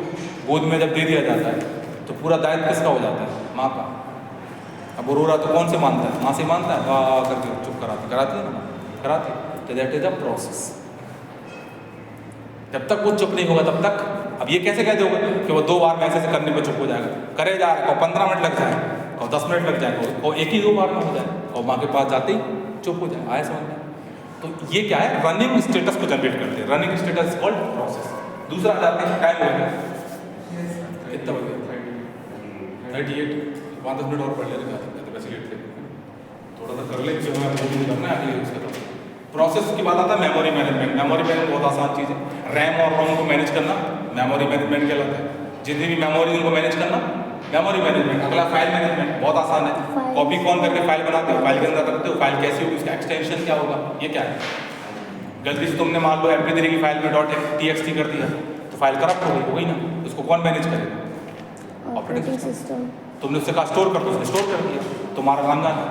गोद में जब दे दिया जाता है तो पूरा दायित्व किसका हो जाता है? माँ का। अब वो रो रहा तो कौन से मानता है? माँ से मानता है, वाह करके चुप कराती है ना, कराती है। तो दैट इज अ प्रोसेस। जब तक वो चुप नहीं होगा तब तक, अब ये कैसे कह दोगे कि वो 2 बार मैसेज करने पे चुप हो जाएगा? करे जा रहा है, 15 मिनट लग जाए और 10 मिनट लग जाए और एक ही 2 बार में हो जाए और माँ के पास जाते ही चुप हो जाए। आया समझ में? तो ये क्या है? रनिंग स्टेटस को जनरेट करते हैं। Running status called process. दूसरा जाते हैं, टाइम हो गया कितना बज गया? 38, 5-10 मिनट और पढ़ लेगा, वैसे लेट थोड़ा सा कर ले, करना है अगले उसका। तो प्रोसेस की बात आता है मेमोरी मैनेजमेंट। मेमोरी मैनेजमेंट बहुत आसान चीज़ है। रैम और रोम को मैनेज करना मेमोरी मैनेजमेंट कहलाता है। जितनी भी मेमोरी उनको मैनेज करना मेमोरी मैनेजमेंट। अगला फाइल मैनेजमेंट, बहुत आसान है। कॉपी कौन करके फाइल बनाते हो, फाइल के अंदर रखते हो, फाइल कैसी होगी, उसका एक्सटेंशन क्या होगा, ये क्या है। गलती से तुमने मान लो MP3 की फाइल में .txt कर दिया तो फाइल करप्ट हो गई ना, उसको कौन मैनेज करेगा? Operating system. तुमने उससे कहा स्टोर कर दो, उसने स्टोर कर दिया, तुम्हारा काम जाना,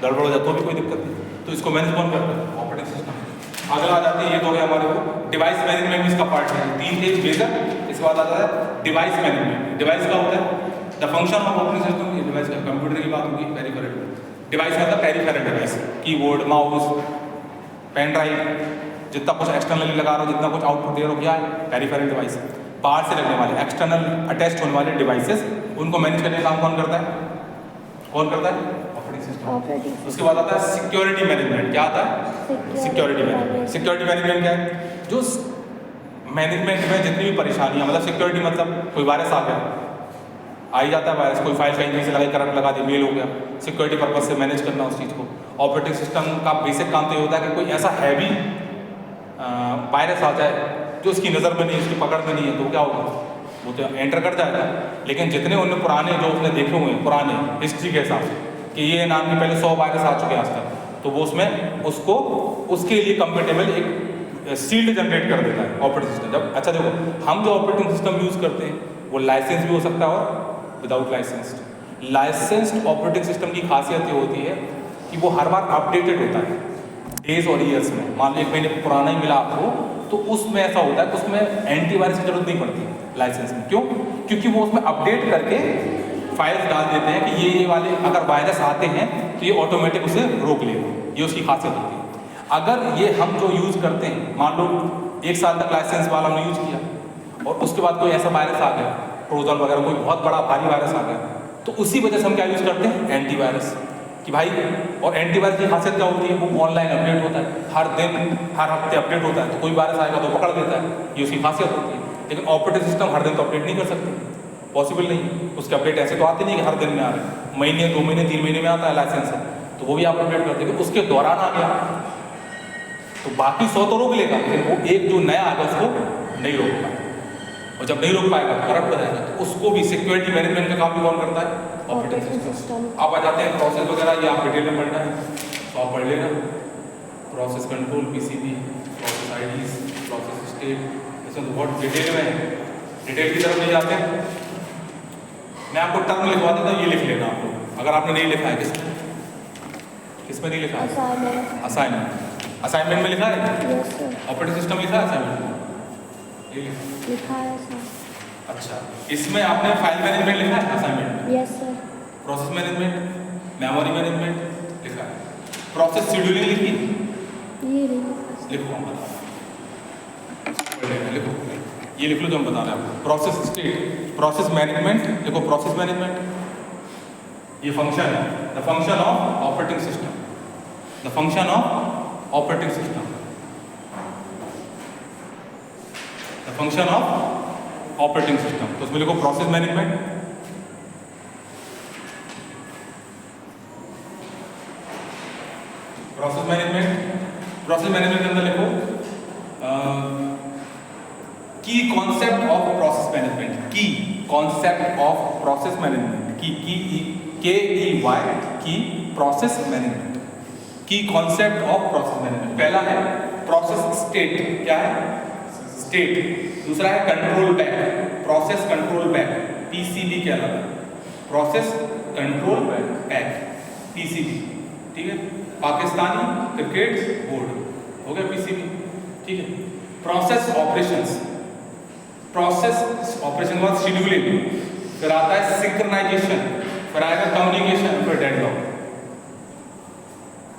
गड़बड़ हो जाए तो भी कोई दिक्कत नहीं। तो इसको मैनेज कौन करता है? Operating system. अगला आ जाते हैं, ये तो है हमारे को डिवाइस मैनेजमेंट भी इसका पार्ट है। 3 थे बेसिक, इसके बाद आता है डिवाइस मैनेजमेंट। डिवाइस का होता है the function of operating system. ये डिवाइस का कंप्यूटर की बात होगी, पेरिफेरल। डिवाइस मतलब peripheral device, keyboard, mouse, pen drive, जितना कुछ एक्सटर्नली लगा रहा हो, जितना कुछ आउटपुट दे रहा हो, क्या है? Peripheral device. बाहर से लगने वाले एक्सटर्नल अटैच होने वाले डिवाइसेस, उनको मैनेज करने का काम कौन करता है? कौन करता है? Operating system. उसके बाद आता है सिक्योरिटी मैनेजमेंट। क्या आता है? Security management. सिक्योरिटी मैनेजमेंट क्या है? जो मैनेजमेंट में जितनी भी परेशानियां, मतलब सिक्योरिटी मतलब कोई वायरस आ गया, आ ही जाता है वायरस, कोई फाइल कहीं से लगाई, करंट लगा दी, मेल हो गया, सिक्योरिटी पर्पज से मैनेज करना उस चीज़ को। ऑपरेटिंग सिस्टम का बेसिक काम तो ये होता है कि कोई ऐसा हैवी वायरस आ जाए जो उसकी नज़र में नहीं, उसकी पकड़ में नहीं है, तो क्या होगा? वो तो एंटर कर जाएगा। लेकिन जितने उनने पुराने जो उसने देखे हुए हैं, पुराने हिस्ट्री के हिसाब से कि ये नाम के पहले 100 वायरस आ चुके हैं आज तक, तो वो उसमें उसको उसके लिए कंपेटेबल एक सील्ड जनरेट कर देता है ऑपरेटिंग सिस्टम। जब अच्छा देखो, हम जो ऑपरेटिंग सिस्टम यूज़ करते हैं वो लाइसेंस भी हो सकता है और without licensed. Licensed operating system की खासियत ये होती है कि वो हर बार अपडेटेड होता है डेज और ईयर्स में। मान लो 1 महीने पुराना ही मिला आपको, तो उसमें ऐसा होता है कि उसमें एंटीवायरस की जरूरत नहीं पड़ती लाइसेंस में। क्यों? क्योंकि वो उसमें अपडेट करके फाइल्स डाल देते हैं कि ये वाले अगर वायरस आते हैं तो ये ऑटोमेटिक उसे रोक लेगा। ये उसकी खासियत होती है। अगर ये हम जो यूज़ करते हैं, मान लो 1 साल तक लाइसेंस वाला हमने यूज़ किया और उसके बाद कोई ऐसा वायरस आ गया, ट्रोजन वगैरह कोई बहुत बड़ा भारी वायरस आ गया, तो उसी वजह से हम क्या यूज़ करते हैं? एंटीवायरस कि भाई। और एंटीवायरस की खासियत क्या होती है? वो ऑनलाइन अपडेट होता है, हर दिन हर हफ्ते अपडेट होता है, तो कोई वायरस आएगा तो पकड़ लेता है, ये उसकी खासियत होती है। लेकिन ऑपरेटिंग सिस्टम हर दिन तो अपडेट नहीं कर सकते। पॉसिबल नहीं है। उसके अपडेट ऐसे तो आते नहीं कि हर दिन में आ रहे हैं, महीने 2 महीने 3 महीने में आता है लाइसेंस है, तो वो भी आप अपडेट कर देंगे। उसके दौरान आ गया तो बाकी 100 तो रोक लेगा, लेकिन वो एक जो नया आएगा उसको नहीं रोक पाएगा, और जब नहीं रोक पाएगा करप्ट हो जाएगा। तो उसको भी सिक्योरिटी मैनेजमेंट का काम भी कौन करता है? Operating system. आप आ जाते हैं प्रोसेस वगैरह, ये आप डिटेल में पढ़ना है तो आप पढ़ लेना, process control, PCB, process IDs, process state, इसमें तो बहुत डिटेल में है, डिटेल की तरफ नहीं जाते हैं। मैं आपको टर्म लिखवा देता हूँ, ये लिख लेना आप लोग, अगर आपने नहीं लिखा है। किसमें नहीं लिखा है? असाइनमेंट में लिखा है? Yes sir. ऑपरेटिंग सिस्टम लिखा है असाइनमेंट में? लिखा है सर। अच्छा, इसमें आपने फाइल मैनेजमेंट लिखा है असाइनमेंट में? Yes sir. Process management, memory management लिखा है, प्रोसेस शेड्यूलिंग लिखी? ये नहीं लिखो, हम बता रहे हैं, लिखो, ये लिख लो जो हम बता रहे हैं आपको। प्रोसेस स्टेट, प्रोसेस मैनेजमेंट लिखो, प्रोसेस मैनेजमेंट ये फंक्शन है, the function of operating system, the function of operating system, the function of operating system. तो उसमें लिखो process management, process management, process management के अंदर लिखो की कॉन्सेप्ट ऑफ प्रोसेस मैनेजमेंट, की कॉन्सेप्ट ऑफ प्रोसेस मैनेजमेंट, की प्रोसेस मैनेजमेंट, की कॉन्सेप्ट ऑफ प्रोसेस मैनेजमेंट। पहला है प्रोसेस स्टेट, क्या है? स्टेट। दूसरा है control back, process control back, PCB कहलाता है, प्रोसेस कंट्रोल बैक, पीसीबी, ठीक है, पाकिस्तानी क्रिकेट बोर्ड हो गया पीसीबी, ठीक है। प्रोसेस ऑपरेशंस, प्रोसेस ऑपरेशन बाद शेड्यूलिंग, फिर आता है सिंक्रोनाइजेशन, फिर आएगा कम्युनिकेशन, फिर डेडलॉक।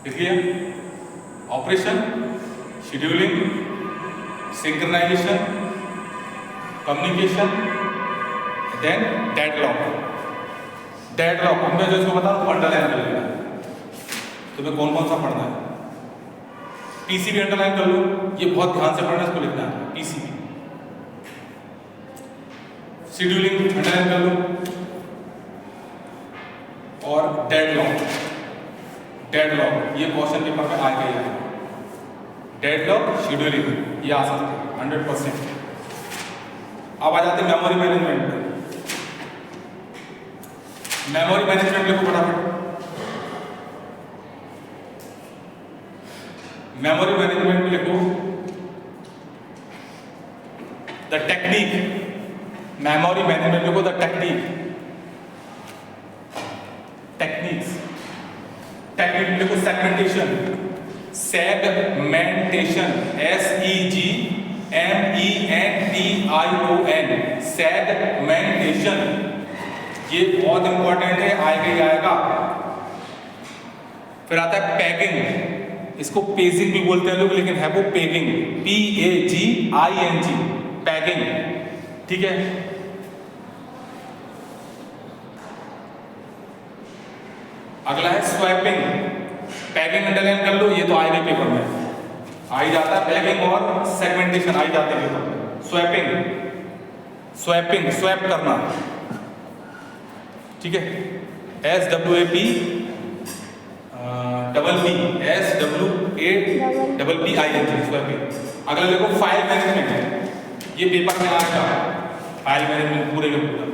देखिए, operation, scheduling, synchronisation, communication, then deadlock. Deadlock मैं जो इसको बता रहा हूँ अंडरलाइन कर लेना, तुम्हें कौन कौन सा पढ़ना है। पीसीबी अंडरलाइन कर लो, ये बहुत ध्यान से पढ़ना, इसको लिखना है पीसीबी। शेड्यूलिंग अंडरलाइन कर लो, और डेडलॉक, डेडलॉक ये क्वेश्चन पेपर में आएगा ही आएगा। डेडलॉक, शेड्यूलिंग ये आ सकते हैं 100%। अब आ जाते हैं मेमोरी मैनेजमेंट पे। मेमोरी मैनेजमेंट लिखो फटाफट। मेमोरी मैनेजमेंट में लिखो द टेक्निक, मेमोरी मैनेजमेंट लिखो द टेक्निक, टेक्निक्स, टेक्निक लिखो सेगमेंटेशन, सेगमेंटेशन, SEGMENTION, सेगमेंटेशन, ये बहुत इंपॉर्टेंट है, आएगा ही आएगा। फिर आता है पैगिंग, इसको पेजिंग भी बोलते हैं लोग, लेकिन है वो पैगिंग, PAGING, पैगिंग, ठीक है। अगला है स्वैपिंग, पैगिंग अंडरलाइन कर लो, ये तो आएगा पेपर में, आ ही जाता है, पैगिंग और सेगमेंटेशन आ ही जाते हैं पेपर में। स्वैपिंग, स्वैपिंग, स्वैप करना, ठीक है, SWAP SWAPPING, स्वैपिंग। अगला देखो फाइल मैनेजमेंट, ये पेपर में आएगा, फाइल मैनेजमेंट पूरे का पूरा।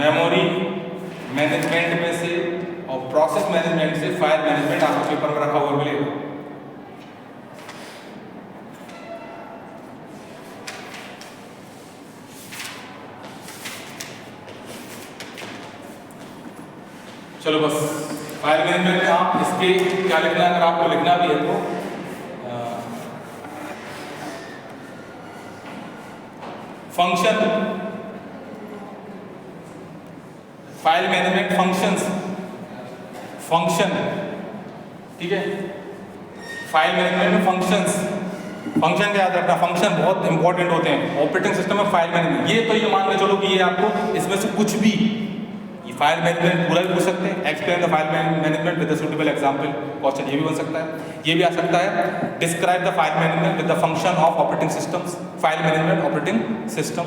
मेमोरी मैनेजमेंट में से और प्रोसेस मैनेजमेंट से फाइल मैनेजमेंट आपको पेपर में रखा हुआ मिलेगा। चलो बस, फाइल मैनेजमेंट में आप इसके क्या लिखना है, अगर आपको लिखना भी है तो function, file management functions, function, ठीक है, फाइल मैनेजमेंट में फंक्शंस, फंक्शन क्या याद रखना, फंक्शन बहुत इंपॉर्टेंट होते हैं ऑपरेटिंग सिस्टम में। फाइल मैनेजमेंट ये तो ये मान के चलो कि ये आपको इसमें से कुछ भी, ये फाइल मैनेजमेंट पूरा भी पूछ सकते हैं, explain the file management with the suitable example, question ये भी बन सकता है। ये भी आ सकता है, describe the file management with the function of operating systems, file management operating system,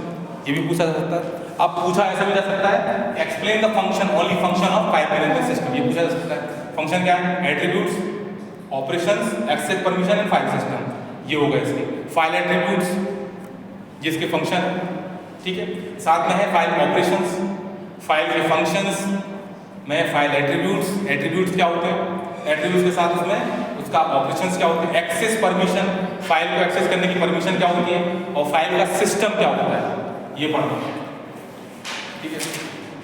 ये भी पूछा जा सकता है। अब पूछा ऐसा भी जा सकता है, explain the function, only function of file management system, ये पूछा जा सकता है। फंक्शन क्या है? Attributes, operations, access permission and file system, ये होगा इसके। फाइल एट्रीब्यूट्स जिसके फंक्शन, ठीक है, साथ में है फाइल ऑपरेशंस, फाइल के फंक्शंस में फाइल एट्रीब्यूट्स, एट्रीब्यूट्स क्या होते हैं, एट्रीब्यूट्स के साथ उसमें उसका ऑपरेशंस क्या होते हैं, एक्सेस परमिशन, फाइल को एक्सेस करने की परमिशन क्या होती है, और फाइल का सिस्टम क्या होता है, ये पढ़ना, ठीक है।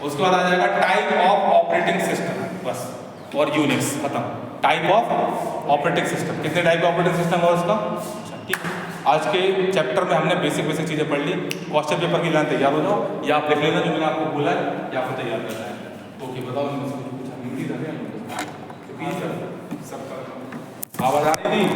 उसके बाद आ जाएगा टाइप ऑफ ऑपरेटिंग सिस्टम, बस, और यूनिक्स, खत्म। टाइप ऑफ ऑपरेटिंग सिस्टम, कितने टाइप का ऑपरेटिंग सिस्टम है उसका, ठीक है। आज के चैप्टर में हमने बेसिक चीजें पढ़ ली। क्वेश्चन पेपर की लाइन तैयार हो जाओ, या आप लिख लेना जो मैंने आपको बोला है, या फिर तैयार करना है। ओके, बताओ कुछ हिंदी सब आवाज आ रही थी।